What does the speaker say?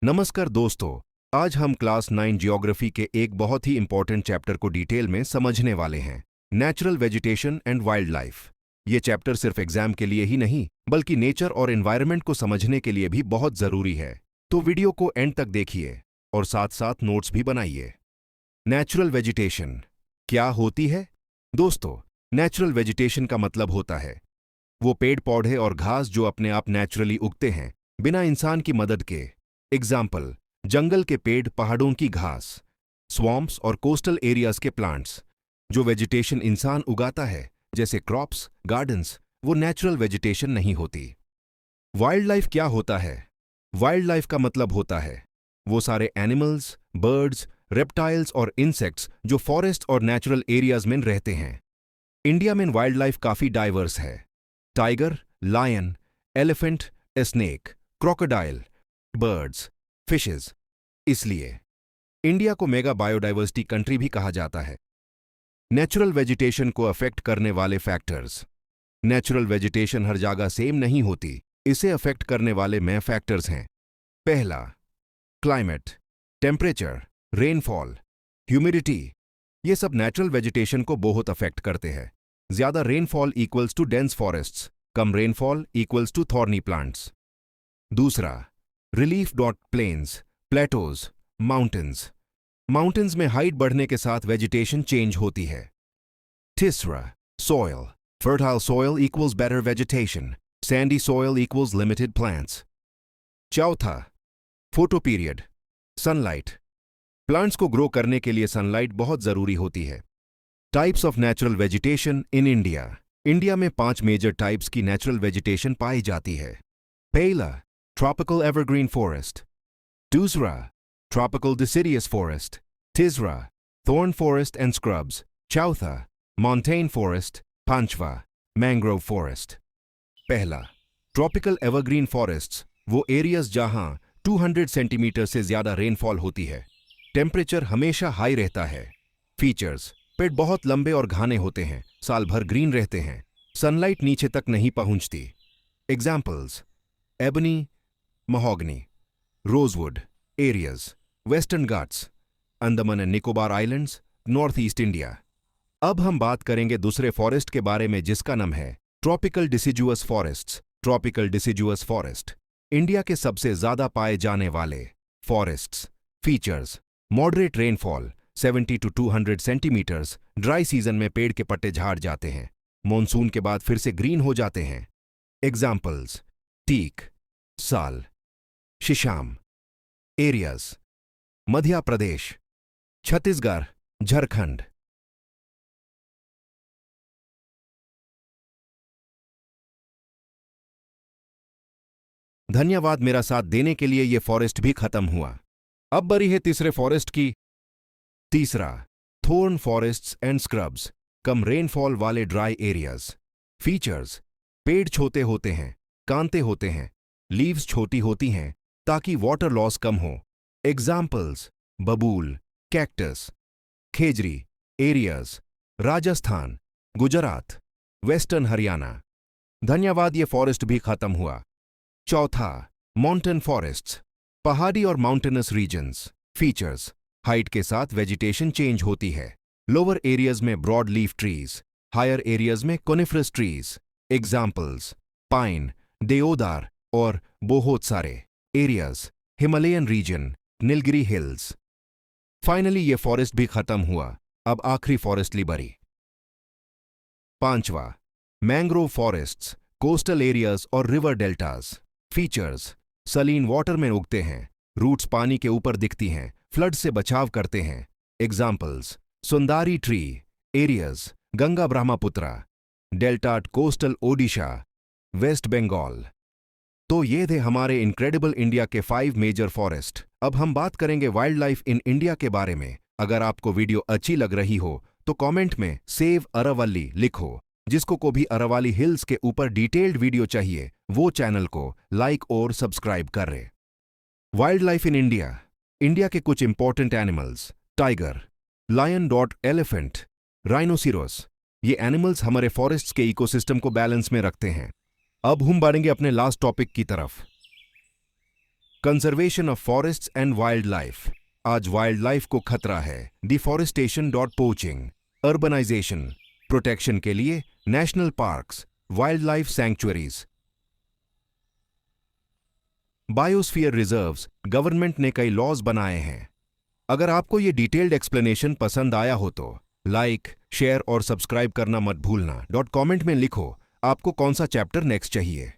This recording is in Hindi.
नमस्कार दोस्तों, आज हम क्लास 9 जियोग्राफी के एक बहुत ही इंपॉर्टेंट चैप्टर को डिटेल में समझने वाले हैं, natural vegetation and wild life. ये चैप्टर सिर्फ एग्जाम के लिए ही नहीं बल्कि नेचर और एनवायरनमेंट को समझने के लिए भी बहुत जरूरी है। तो वीडियो को एंड तक देखिए और साथ साथ नोट्स भी बनाइए। नेचुरल वेजिटेशन क्या होती है? दोस्तों, नेचुरल वेजिटेशन का मतलब होता है वो पेड़ पौधे और घास जो अपने आप नेचुरली उगते हैं बिना इंसान की मदद के। एग्जाम्पल, जंगल के पेड़, पहाड़ों की घास, स्वॉम्प्स और कोस्टल एरियाज के प्लांट्स। जो वेजिटेशन इंसान उगाता है जैसे क्रॉप्स, गार्डन्स, वो नेचुरल वेजिटेशन नहीं होती। वाइल्ड लाइफ क्या होता है? वाइल्ड लाइफ का मतलब होता है वो सारे एनिमल्स, बर्ड्स, रेप्टाइल्स और इंसेक्ट्स जो फॉरेस्ट और नेचुरल एरियाज में रहते हैं। इंडिया में वाइल्ड लाइफ काफी डाइवर्स है। Tiger, lion, elephant, snake, crocodile, birds, fishes. इसलिए इंडिया को मेगा बायोडाइवर्सिटी कंट्री भी कहा जाता है। नेचुरल वेजिटेशन को अफेक्ट करने वाले फैक्टर्स। नेचुरल वेजिटेशन हर जगह सेम नहीं होती। इसे अफेक्ट करने वाले मैं फैक्टर्स हैं। पहला, क्लाइमेट, टेम्परेचर, रेनफॉल, ह्यूमिडिटी। ये सब नेचुरल वेजिटेशन को बहुत अफेक्ट करते हैं। ज्यादा rainfall equals to dense forests, कम rainfall equals to thorny plants. दूसरा, relief dot plains, plateaus, mountains. Mountains में हाइट बढ़ने के साथ वेजिटेशन चेंज होती है। तीसरा, soil, fertile soil equals better vegetation, sandy soil equals limited plants. चौथा, फोटो पीरियड, सनलाइट। प्लांट्स को ग्रो करने के लिए सनलाइट बहुत जरूरी होती है। Types of natural vegetation in India. India में 5 मेजर टाइप्स की नेचुरल वेजिटेशन पाई जाती है। पहला, ट्रॉपिकल एवरग्रीन फॉरेस्ट। दूसरा, ट्रॉपिकल डिसिडियस फॉरेस्ट। तीसरा, थॉर्न फॉरेस्ट एंड स्क्रब्स। चौथा, मॉन्टेन फॉरेस्ट। पांचवा, मैंग्रोव फॉरेस्ट। पहला, ट्रॉपिकल एवरग्रीन फॉरेस्ट्स वो एरियाज जहां 200 सेंटीमीटर से ज्यादा रेनफॉल होती है। टेम्परेचर हमेशा हाई रहता है। फीचर्स, पेड़ बहुत लंबे और घने होते हैं, साल भर ग्रीन रहते हैं, सनलाइट नीचे तक नहीं पहुंचती। Examples, ebony, mahogany, rosewood areas, western Ghats, Andaman and Nicobar islands, north east India. अब हम बात करेंगे दूसरे फॉरेस्ट के बारे में जिसका नाम है tropical deciduous forests. Tropical deciduous forest India के सबसे ज्यादा पाए जाने वाले forests. Features, moderate rainfall 70 to 200 centimetres. Dry season में पेड़ के पत्ते झाड़ जाते हैं, मॉनसून के बाद फिर से ग्रीन हो जाते हैं। एग्जाम्पल्स, टीक, साल, शीशम। एरियाज, मध्य प्रदेश, छत्तीसगढ़, झारखंड। धन्यवाद मेरा साथ देने के लिए। ये फॉरेस्ट भी खत्म हुआ। अब बरी है तीसरे फॉरेस्ट की। तीसरा, thorn forests and scrubs, come rainfall वाले ड्राई एरियाज। फीचर्स, पेड़ छोटे होते हैं, कांटे होते हैं, लीव्स छोटी होती हैं ताकि वाटर लॉस कम हो। एग्जाम्पल्स, बबूल, कैक्टस। खेजरी एरियाज, राजस्थान, गुजरात, वेस्टर्न हरियाणा। धन्यवाद, ये फॉरेस्ट भी खत्म हुआ। चौथा, माउंटेन फॉरेस्ट्स, पहाड़ी और माउंटेनस रीजन्स। फीचर्स, हाइट के साथ वेजिटेशन चेंज होती है। लोअर एरियाज में broad leaf trees, higher areas में coniferous trees. Examples, pine, deodar और बहुत सारे। Areas, Himalayan region, Nilgiri hills. Finally ये फॉरेस्ट भी खत्म हुआ। अब आखिरी फॉरेस्ट लिबरी। पांचवा, मैंग्रोव फॉरेस्ट्स, कोस्टल एरियाज और river deltas. Features, saline water में उगते हैं, रूट्स पानी के ऊपर दिखती हैं, फ्लड से बचाव करते हैं। Examples, sundari tree. Areas, Ganga Brahmaputra, delta, coastal Odisha, West Bengal. तो ये थे हमारे इनक्रेडिबल इंडिया के 5 मेजर फॉरेस्ट। अब हम बात करेंगे वाइल्ड लाइफ इन इंडिया के बारे में। अगर आपको वीडियो अच्छी लग रही हो तो कमेंट में सेव अरावली लिखो। जिसको को भी अरावली हिल्स के ऊपर डिटेल्ड वीडियो चाहिए वो चैनल को लाइक और सब्सक्राइब करे। Wild life in India. India के कुछ important animals, tiger, lion dot elephant, rhinoceros. ये एनिमल्स हमारे फॉरेस्ट्स के इकोसिस्टम को बैलेंस में रखते हैं। अब हम बढ़ेंगे अपने लास्ट टॉपिक की तरफ। Conservation of forests and wild life. आज वाइल्ड लाइफ को खतरा है। Deforestation dot poaching, urbanisation, protection के लिए national parks, wild life sanctuaries, biosphere reserves. Government ने कई लॉज बनाए हैं। अगर आपको ये डिटेल्ड एक्सप्लेनेशन पसंद आया हो तो लाइक, शेयर और सब्सक्राइब करना मत भूलना। कमेंट में लिखो आपको कौन सा चैप्टर नेक्स्ट चाहिए।